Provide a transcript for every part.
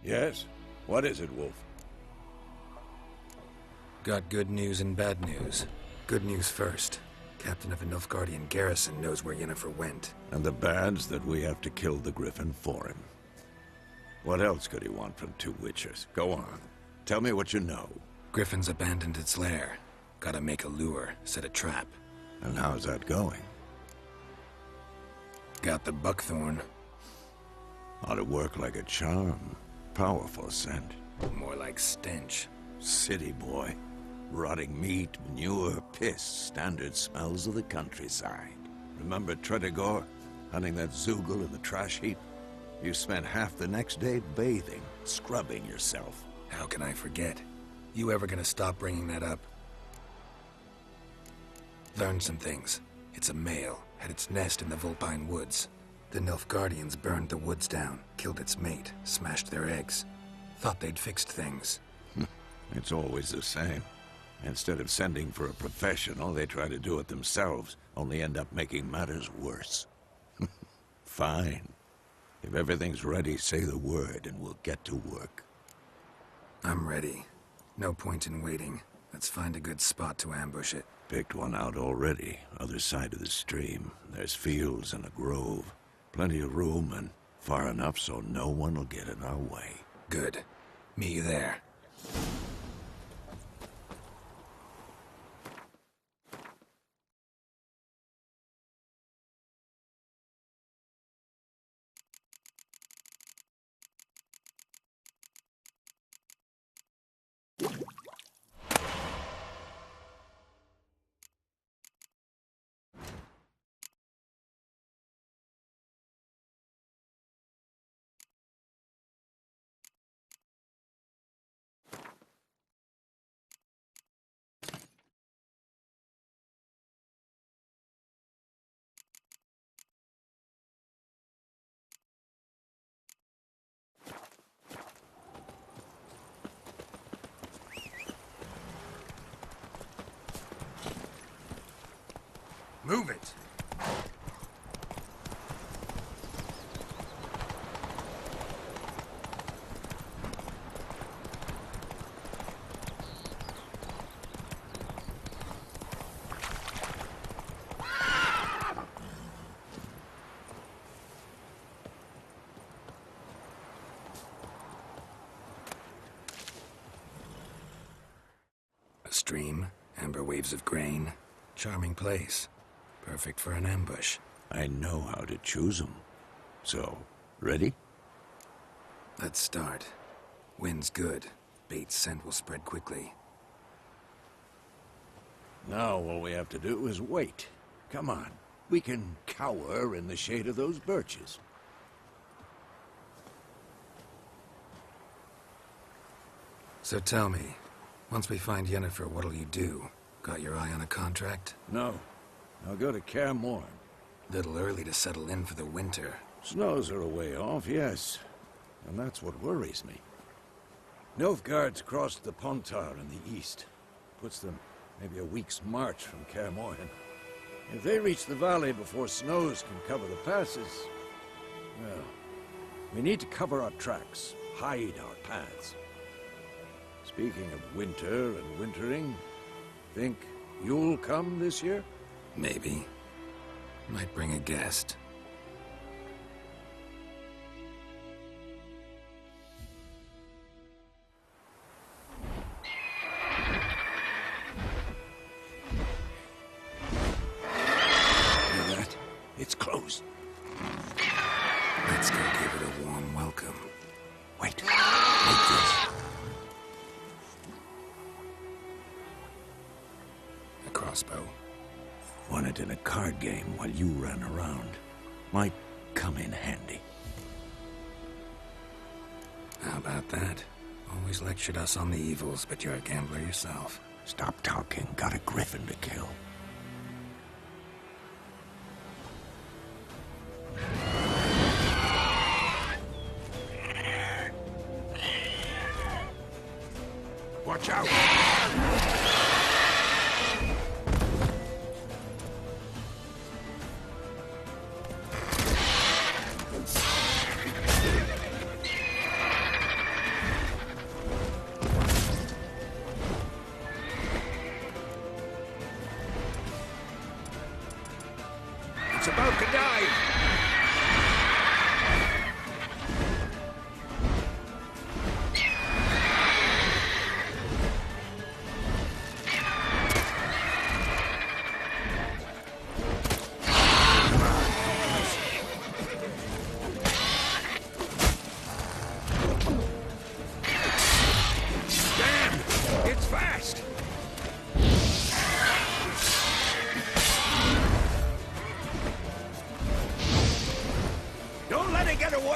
Yes? What is it, Wolf? Got good news and bad news. Good news first. Captain of a Nilfgaardian garrison knows where Yennefer went. And the bad's that we have to kill the Griffin for him. What else could he want from two witchers? Go on. Tell me what you know. Griffin's abandoned its lair. Gotta make a lure, set a trap. And how's that going? Got the buckthorn. Ought to work like a charm. Powerful scent. More like stench. City boy. Rotting meat, manure, piss. Standard smells of the countryside. Remember Tretogor? Hunting that Zoogle in the trash heap? You spent half the next day bathing, scrubbing yourself. How can I forget? You ever gonna stop bringing that up? Learned some things. It's a male, had its nest in the Vulpine Woods. The Nilfgaardians burned the woods down, killed its mate, smashed their eggs. Thought they'd fixed things. It's always the same. Instead of sending for a professional, they try to do it themselves, only end up making matters worse. Fine. If everything's ready, say the word and we'll get to work. I'm ready. No point in waiting. Let's find a good spot to ambush it. Picked one out already, other side of the stream. There's fields and a grove. Plenty of room and far enough so no one will get in our way. Good. Meet you there. Move it! A stream, amber waves of grain, charming place. Perfect for an ambush. I know how to choose them. So, ready? Let's start. Wind's good. Bait's scent will spread quickly. Now all we have to do is wait. Come on. We can cower in the shade of those birches. So tell me, once we find Yennefer, what'll you do? Got your eye on a contract? No. I'll go to Kaer Morhen. Little early to settle in for the winter. Snows are a way off, yes. And that's what worries me. Nilfgaard's crossed the Pontar in the east. Puts them maybe a week's march from Kaer Morhen. If they reach the valley before snows can cover the passes, well, we need to cover our tracks, hide our paths. Speaking of winter and wintering, think you'll come this year? Maybe. Might bring a guest. Hear that? It's closed. Let's go give it a warm welcome. Wait. Like this. A crossbow. Won it in a card game while you ran around. Might come in handy. How about that? Always lectured us on the evils, but you're a gambler yourself. Stop talking. Got a Griffin to kill. Watch out!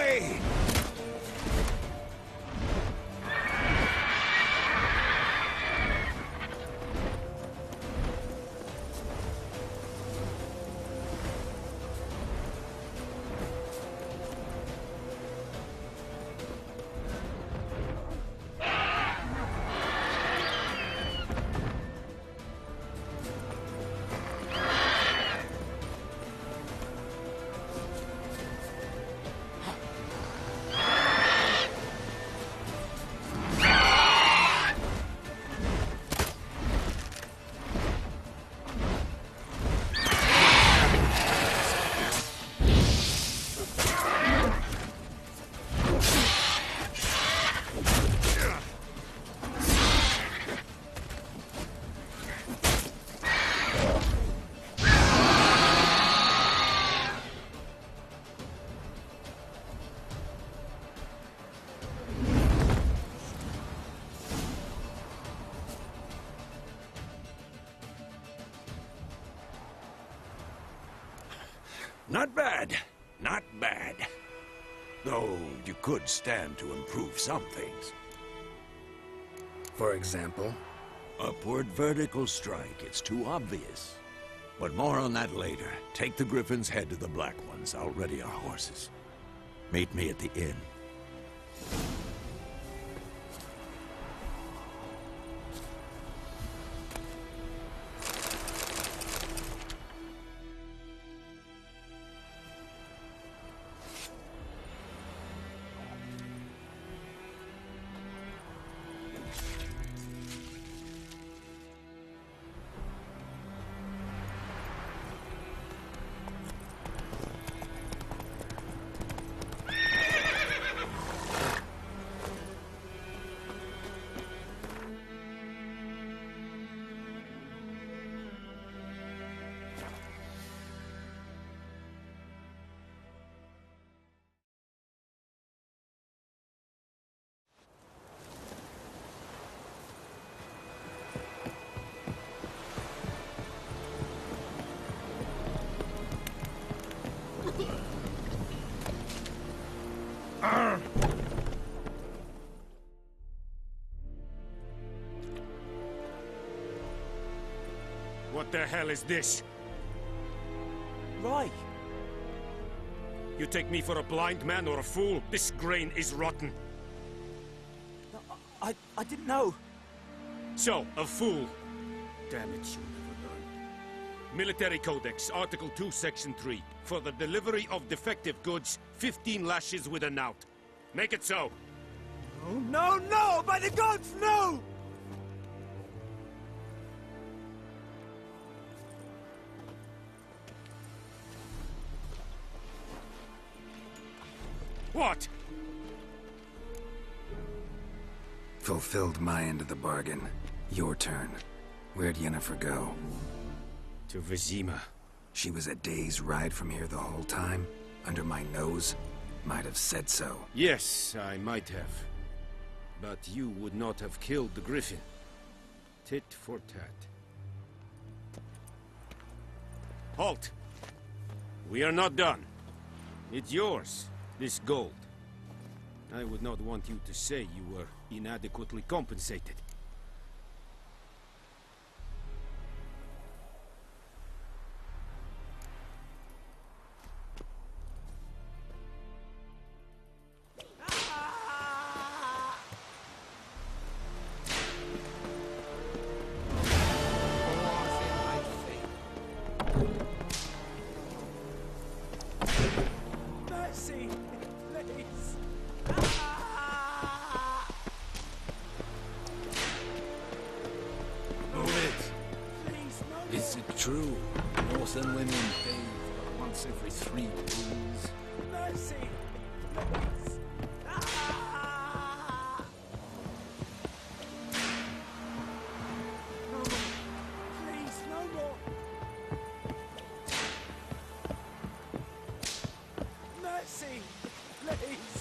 way! Not bad. Not bad. Though you could stand to improve some things. For example? Upward vertical strike. It's too obvious. But more on that later. Take the Griffin's head to the Black Ones. I'll ready our horses. Meet me at the inn. What the hell is this? Right. You take me for a blind man or a fool? This grain is rotten. I didn't know. So, a fool. Damn it, you'll never learn. Military Codex, Article 2, Section 3. For the delivery of defective goods, 15 lashes with a knout. Make it so. Oh, no, no! By the gods, no! What? Fulfilled my end of the bargain. Your turn. Where'd Yennefer go? To Vizima. She was a day's ride from here the whole time? Under my nose? Might have said so. Yes, I might have. But you would not have killed the Griffin. Tit for tat. Halt! We are not done. It's yours, this gold. I would not want you to say you were inadequately compensated. Mercy, please. Please, no. Is it true? Northern women bathe but once every 3 days. Mercy, please. No more. Please, no more. Mercy, please.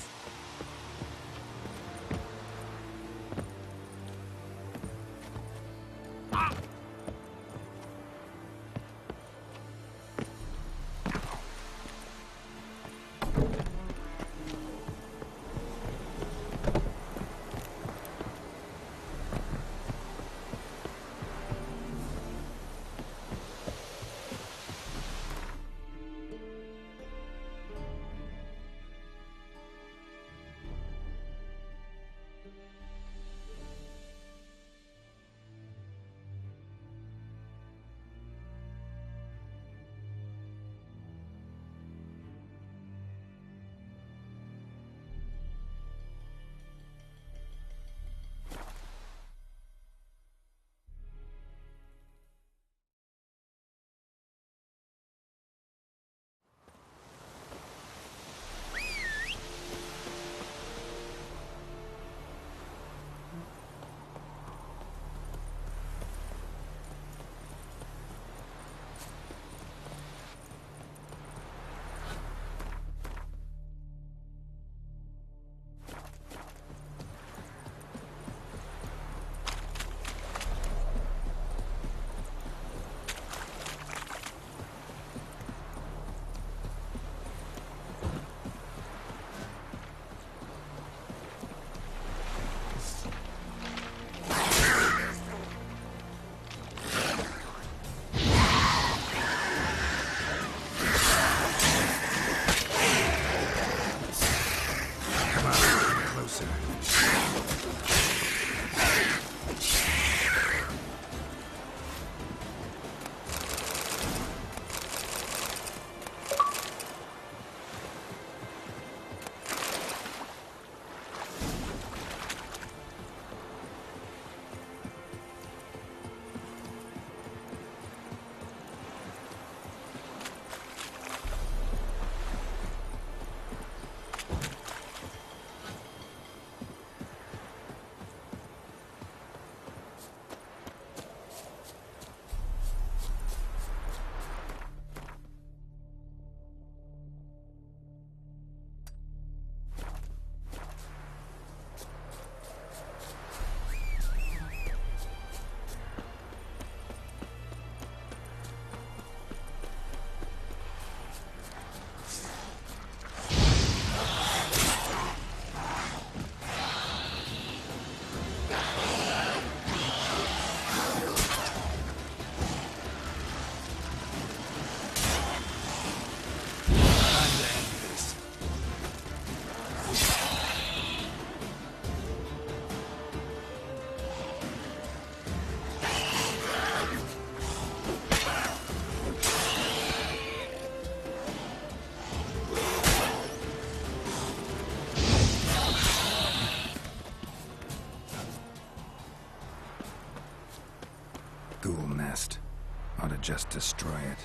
just destroy it.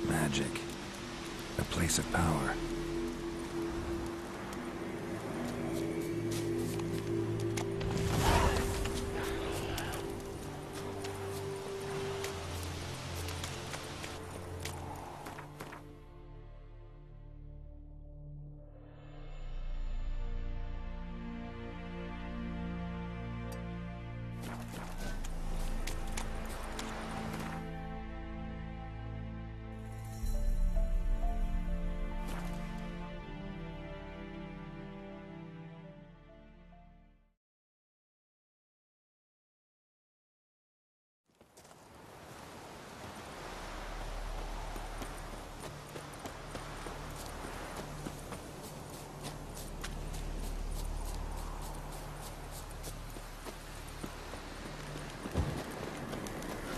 Magic. A place of power.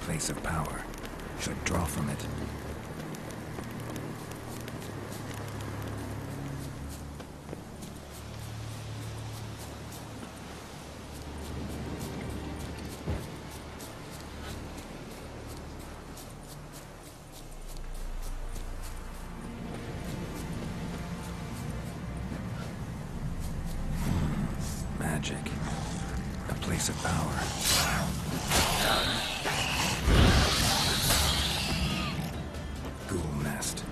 Place of power. Should draw from it. Magic. A place of power. Ghoul nest.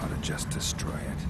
Ought to just destroy it.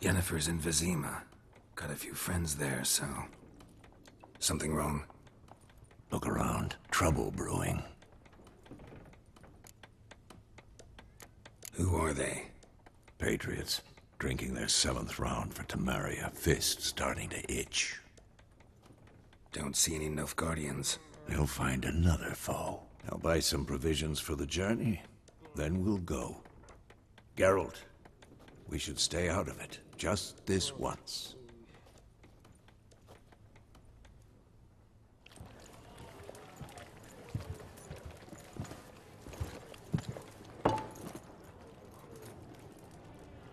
Yennefer's in Vizima. Got a few friends there, so... Something wrong? Look around. Trouble brewing. Who are they? Patriots. Drinking their 7th round for Temeria. Fist starting to itch. Don't see any Nilfgaardians. They'll find another foe. I'll buy some provisions for the journey. Then we'll go. Geralt, we should stay out of it. Just this once.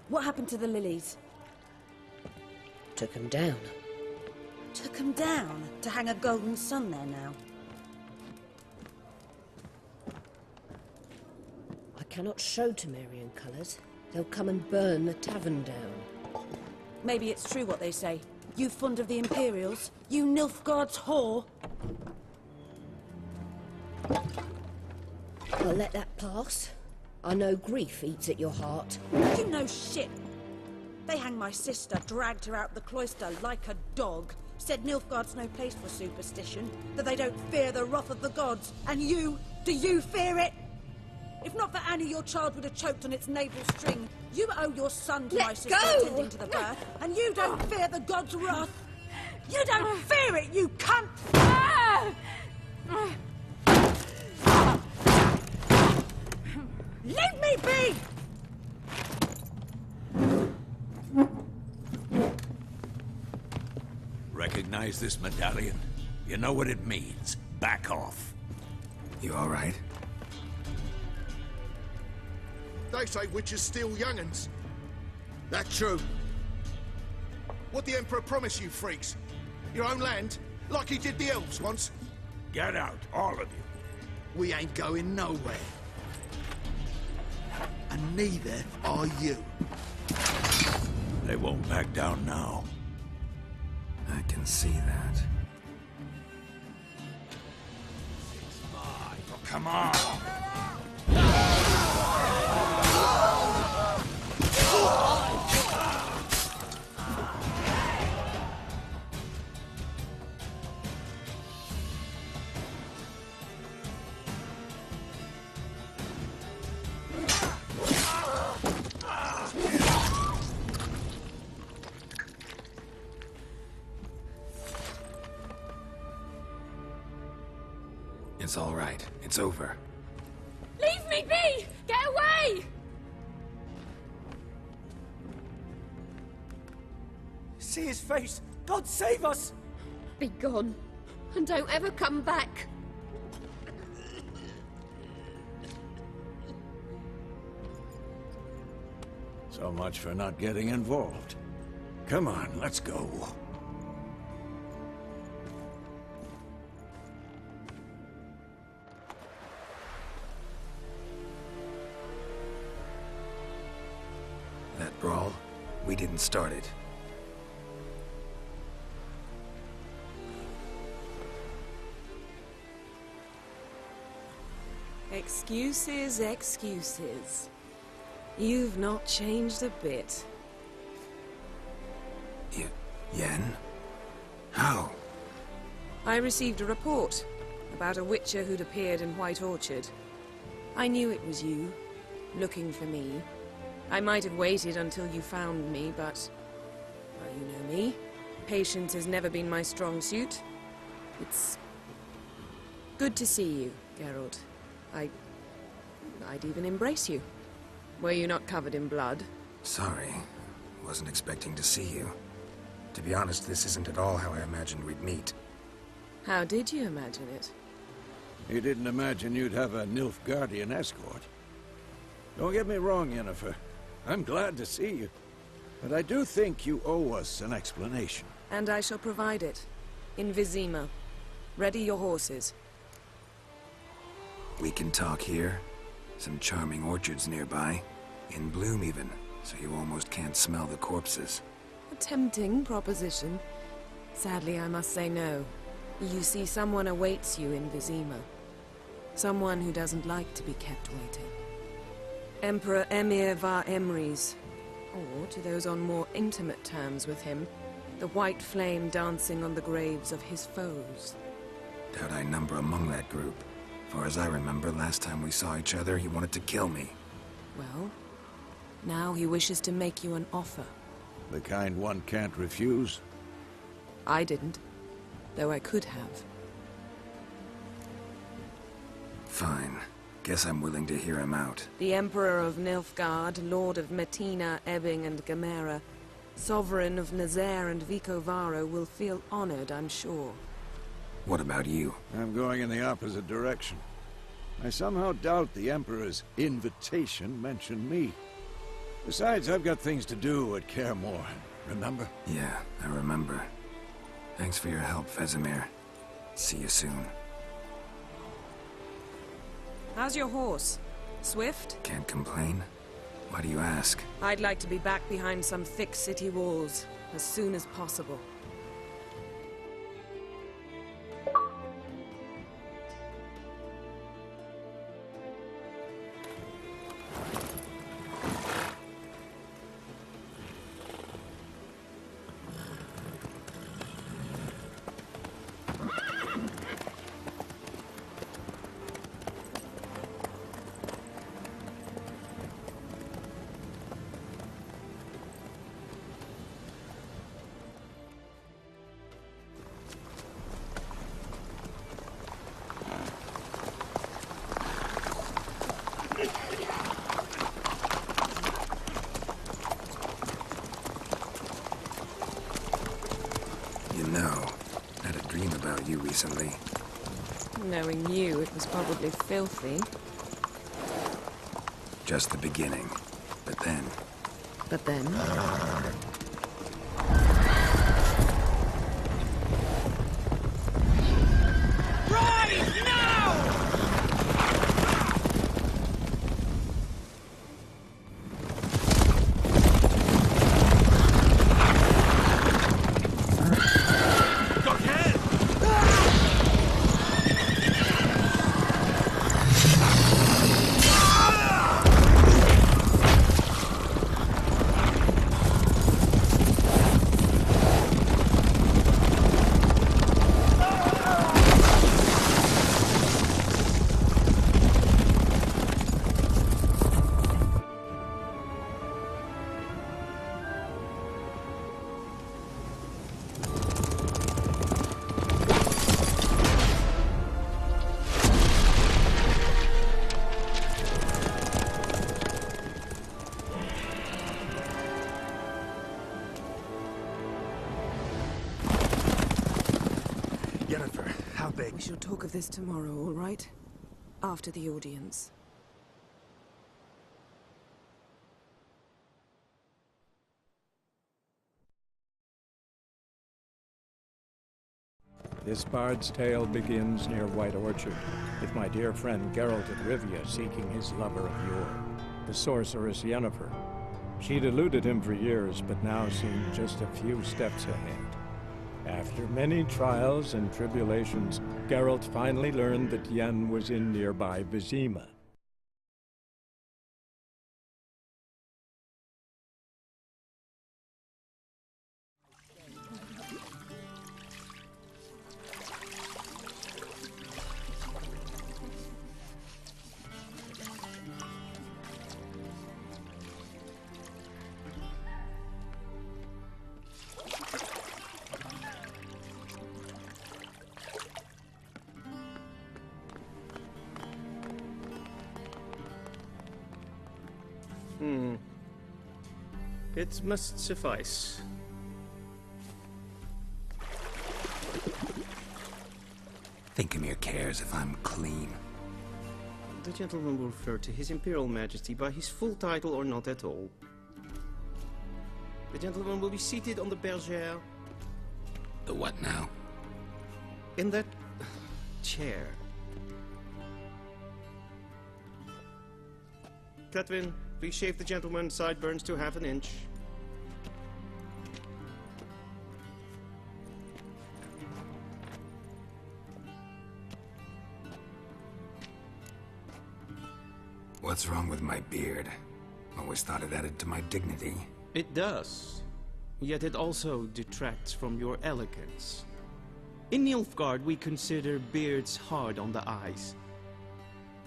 What happened to the lilies? Took him down. Took them down to hang a golden sun there now. I cannot show Temerian colours. They'll come and burn the tavern down. Maybe it's true what they say. You fond of the Imperials? You Nilfgaard's whore? I'll let that pass. I know grief eats at your heart. You know shit. They hanged my sister, dragged her out the cloister like a dog. Said Nilfgaard's no place for superstition, that they don't fear the wrath of the gods. And you, do you fear it? If not for Annie, your child would have choked on its navel string. You owe your son to my sister attending to the birth, and you don't fear the gods' wrath. You don't fear it, you cunt! Leave me be! Recognize this medallion? You know what it means. Back off. You all right? They say witches steal young'uns. That true? What the Emperor promised you freaks? Your own land? Like he did the elves once? Get out, all of you. We ain't going nowhere. And neither are you. They won't back down now. I can see that. Oh, come on! It's all right. It's over. Leave me be! Get away! See his face! God save us! Be gone, and don't ever come back. So much for not getting involved. Come on, let's go. That brawl, we didn't start it. Excuses, excuses. You've not changed a bit. Yen? How? I received a report about a witcher who'd appeared in White Orchard. I knew it was you, looking for me. I might have waited until you found me, but... well, you know me. Patience has never been my strong suit. It's... good to see you, Geralt. I'd even embrace you. Were you not covered in blood? Sorry. Wasn't expecting to see you. To be honest, this isn't at all how I imagined we'd meet. How did you imagine it? You didn't imagine you'd have a Nilfgaardian escort. Don't get me wrong, Yennefer. I'm glad to see you. But I do think you owe us an explanation. And I shall provide it. In Vizima. Ready your horses. We can talk here. Some charming orchards nearby. In bloom even, so you almost can't smell the corpses. A tempting proposition. Sadly, I must say no. You see, someone awaits you in Vizima. Someone who doesn't like to be kept waiting. Emperor Emir var Emrys. Or to those on more intimate terms with him, the white flame dancing on the graves of his foes. Doubt I number among that group. Far as I remember, last time we saw each other, he wanted to kill me. Well, now he wishes to make you an offer. The kind one can't refuse? I didn't, though I could have. Fine. Guess I'm willing to hear him out. The Emperor of Nilfgaard, Lord of Metina, Ebbing and Gamera, Sovereign of Nazaire and Vicovaro will feel honored, I'm sure. What about you? I'm going in the opposite direction. I somehow doubt the Emperor's invitation mentioned me. Besides, I've got things to do at Kaer Morhen, remember? Yeah, I remember. Thanks for your help, Vesemir. See you soon. How's your horse? Swift? Can't complain. Why do you ask? I'd like to be back behind some thick city walls, as soon as possible. You know, I had a dream about you recently. Knowing you, it was probably filthy. Just the beginning. But then... But then? Yennefer, how big? We shall talk of this tomorrow, all right? After the audience. This bard's tale begins near White Orchard, with my dear friend Geralt of Rivia seeking his lover of yore, the sorceress Yennefer. She'd eluded him for years, but now seemed just a few steps ahead. After many trials and tribulations, Geralt finally learned that Yen was in nearby Vizima. It must suffice. Thinkamere cares if I'm clean. The gentleman will refer to His Imperial Majesty by his full title or not at all. The gentleman will be seated on the bergère. The what now? In that chair. Catwin, please shave the gentleman's sideburns to ½ an inch. What's wrong with my beard? Always thought it added to my dignity. It does. Yet it also detracts from your elegance. In Nilfgaard, we consider beards hard on the eyes.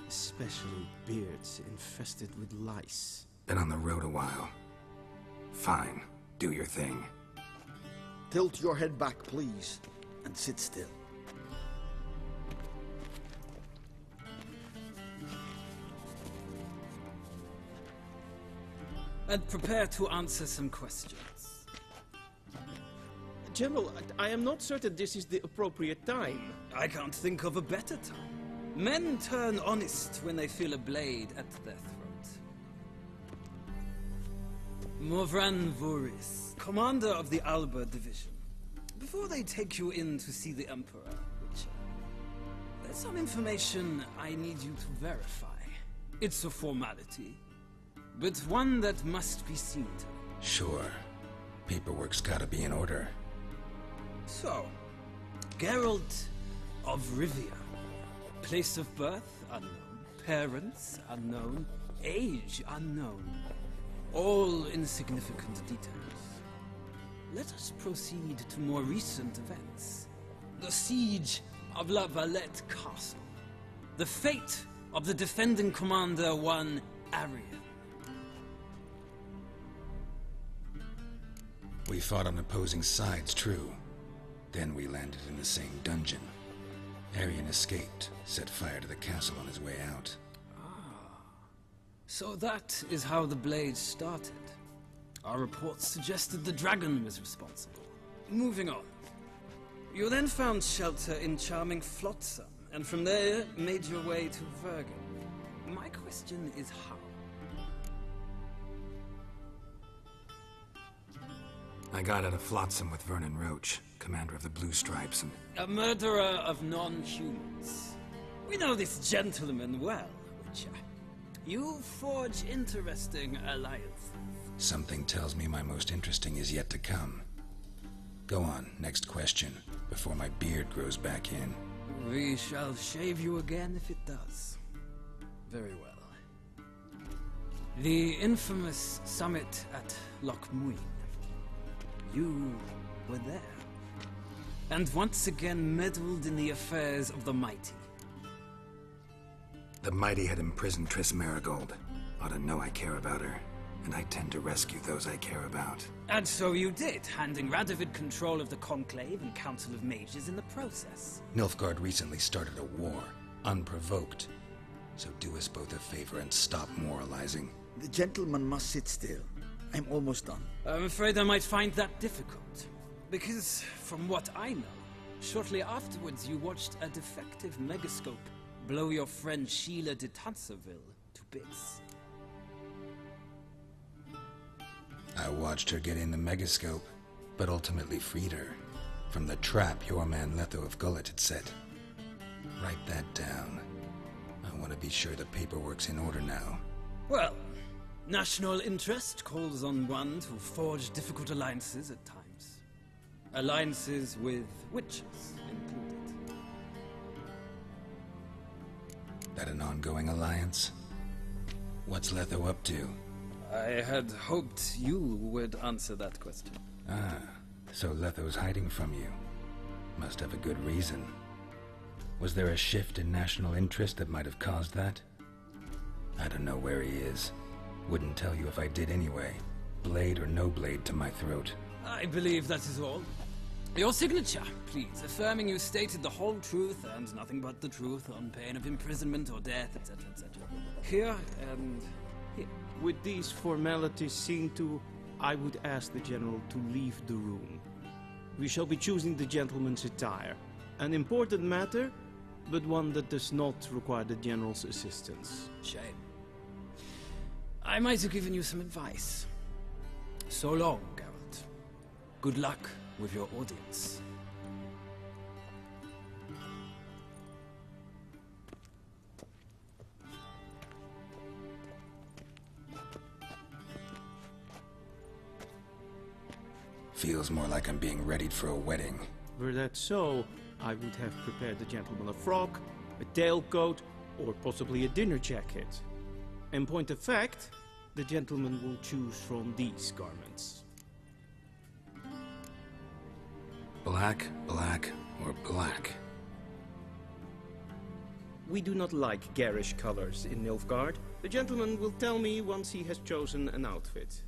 Especially beards infested with lice. Been on the road a while. Fine, do your thing. Tilt your head back, please, and sit still. And prepare to answer some questions. General, I am not certain this is the appropriate time. I can't think of a better time. Men turn honest when they feel a blade at their throat. Morvran Voris, commander of the Alba Division. Before they take you in to see the Emperor, Witcher, there's some information I need you to verify. It's a formality, but one that must be seen to. Sure. Paperwork's gotta be in order. So, Geralt of Rivia. Place of birth unknown. Parents unknown. Age unknown. All insignificant details. Let us proceed to more recent events. The siege of La Valette Castle. The fate of the defending commander, one Arian. We fought on opposing sides, true. Then we landed in the same dungeon. Arian escaped, set fire to the castle on his way out. So that is how the blade started. Our reports suggested the dragon was responsible. Moving on. You then found shelter in charming Flotsam, and from there made your way to Vergen. My question is how? I got out of Flotsam with Vernon Roach, commander of the Blue Stripes, and... A murderer of non-humans. We know this gentleman well, Witcher. You forge interesting alliances. Something tells me my most interesting is yet to come. Go on, next question, before my beard grows back in. We shall shave you again if it does. Very well. The infamous summit at Loch Muin. You were there. And once again meddled in the affairs of the mighty. The mighty had imprisoned Triss Marigold. Ought to know I care about her, and I tend to rescue those I care about. And so you did, handing Radovid control of the Conclave and Council of Mages in the process. Nilfgaard recently started a war, unprovoked. So do us both a favor and stop moralizing. The gentleman must sit still. I'm almost done. I'm afraid I might find that difficult. Because, from what I know, shortly afterwards you watched a defective megascope blow your friend Sheila de Tanserville to bits. I watched her get in the megascope, but ultimately freed her from the trap your man Letho of Gullet had set. Write that down. I want to be sure the paperwork's in order now. Well, national interest calls on one to forge difficult alliances at times. Alliances with witches included. That an ongoing alliance? What's Letho up to? I had hoped you would answer that question. Ah, so Letho's hiding from you. Must have a good reason. Was there a shift in national interest that might have caused that? I don't know where he is. Wouldn't tell you if I did anyway. Blade or no blade to my throat. I believe that is all. Your signature, please, affirming you stated the whole truth and nothing but the truth on pain of imprisonment or death, etc., etc. Here and here. With these formalities seen to, I would ask the General to leave the room. We shall be choosing the gentleman's attire. An important matter, but one that does not require the General's assistance. Shame. I might have given you some advice. So long, Geralt. Good luck with your audience. Feels more like I'm being readied for a wedding. Were that so, I would have prepared the gentleman a frock, a tailcoat, or possibly a dinner jacket. In point of fact, The gentleman will choose from these garments. Black, black, or black? We do not like garish colors in Nilfgaard. The gentleman will tell me once he has chosen an outfit.